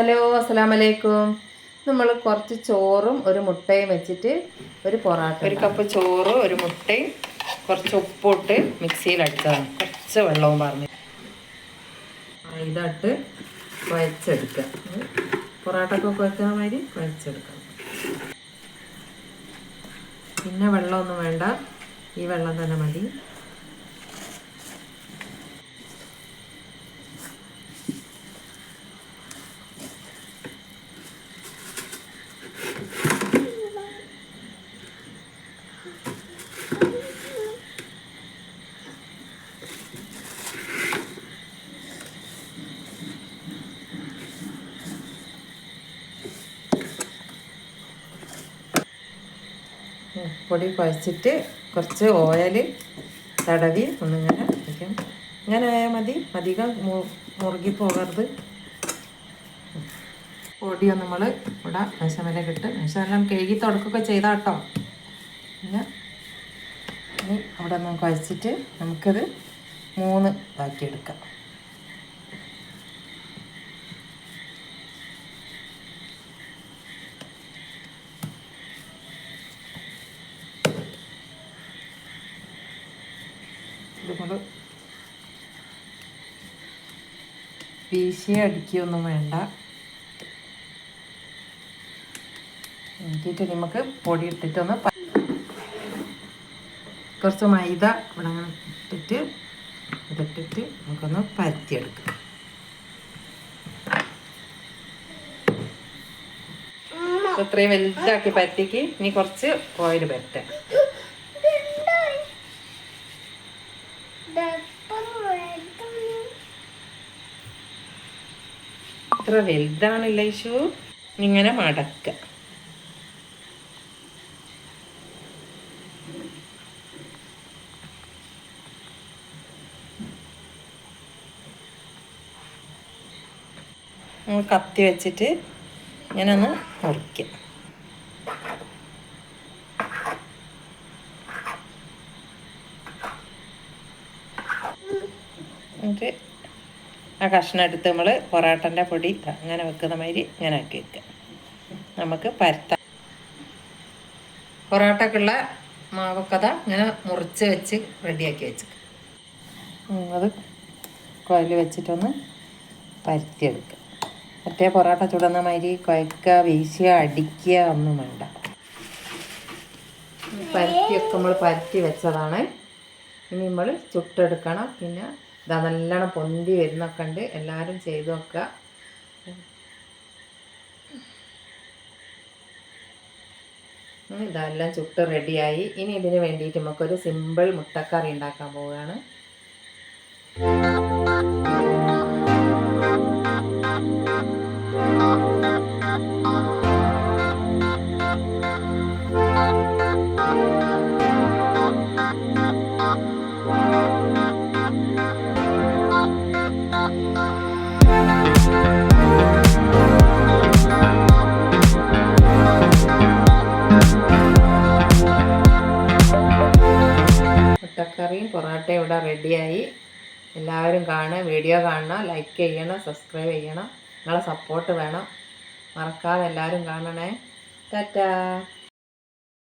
Hello, അസ്സലാമു അലൈക്കും. നമ്മൾ കുറച്ച് ചോറും ഒരു മുട്ടയും വെച്ചിട്ട് ഒരു പൊറാട്ട. ഒരു കപ്പ് ചോറ്, ഒരു മുട്ടയും കുറച്ച് ഉപ്പിട്ട് മിക്സിയിൽ അടിച്ചതാണ്. കുറച്ച് വെള്ളവും പറഞ്ഞ് ഇതായിട്ട് കുഴച്ചെടുക്കുക. പൊറാട്ടൊക്കെ കുഴക്കുന്ന മാതിരി കുഴച്ചെടുക്കണം. പിന്നെ വെള്ളമൊന്നും വേണ്ട, ഈ വെള്ളം തന്നെ മതി. പൊടി കുഴച്ചിട്ട് കുറച്ച് ഓയിൽ തടവി ഒന്നിങ്ങനെ വയ്ക്കും. ഇങ്ങനെ ആയാൽ മതി, അധികം മുറുകി പോകരുത്. പൊടിയൊന്നും നമ്മൾ ഇവിടെ മേശമേലേക്ക് ഇട്ട് മേശമെല്ലാം കഴുകി തുടക്കുകയൊക്കെ ചെയ്താൽ കേട്ടോ. പിന്നെ ഇനി അവിടെ ഒന്ന് കുഴച്ചിട്ട് നമുക്കത് 3 ഇതാക്കിയെടുക്കാം. ഇതുകൊണ്ട് വീശി അടിക്കുകയൊന്നും വേണ്ട. എന്നിട്ട് നമുക്ക് പൊടി ഇട്ടിട്ടൊന്ന് കുറച്ച് മൈദ ഇവിടെ അങ്ങനെ ഇട്ടിട്ട് ഇതിട്ടിട്ട് നമുക്കൊന്ന് പരത്തിയെടുക്കാം. ഇത്രയും വലുതാക്കി പരത്തിക്ക് ഇനി കുറച്ച് ഓയിൽ പരറ്റാം. ഇത്ര വലുതാണില്ല ഇഷു. ഇങ്ങനെ മടക്കുക. കത്തി വെച്ചിട്ട് ഇങ്ങനെ ഒന്ന് മുറിക്കുക. എന്നിട്ട് ആ കഷ്ണം എടുത്ത് നമ്മൾ പൊറാട്ടൻ്റെ പൊടി അങ്ങനെ വെക്കുന്ന മാതിരി ഇങ്ങനെ ആക്കി വെക്കുക. നമുക്ക് പരത്താം. പൊറാട്ടക്കുള്ള മാവക്കഥ ഇങ്ങനെ മുറിച്ച് വെച്ച് റെഡിയാക്കി വെച്ച് അത് കോയിൽ വെച്ചിട്ടൊന്ന് പരത്തിയെടുക്കുക. മറ്റേ പൊറാട്ട ചുടുന്ന മാതിരി കുഴക്കുക, വീശുക, അടിക്കുക ഒന്നും വേണ്ട. പരത്തിയൊക്കെ നമ്മൾ പരത്തി വെച്ചതാണ്. ഇനി നമ്മൾ ചുട്ടെടുക്കണം. പിന്നെ ഇതാ നല്ലോണം പൊന്തി വരുന്നൊക്കെ ഉണ്ട്. എല്ലാവരും ചെയ്ത് നോക്കുക. ഇതെല്ലാം ചുട്ട് റെഡിയായി. ഇനി ഇതിന് വേണ്ടിയിട്ട് നമുക്കൊരു സിമ്പിൾ മുട്ടക്കറി ഉണ്ടാക്കാൻ പോവുകയാണ്. മുട്ടക്കറിയും പൊറാട്ടയും ഇവിടെ റെഡിയായി. എല്ലാവരും കാണുക, വീഡിയോ കാണണം, ലൈക്ക് ചെയ്യണം, സബ്സ്ക്രൈബ് ചെയ്യണം. നിങ്ങളെ സപ്പോർട്ട് വേണം. മറക്കാതെ എല്ലാവരും കാണണേ. ടാറ്റാ.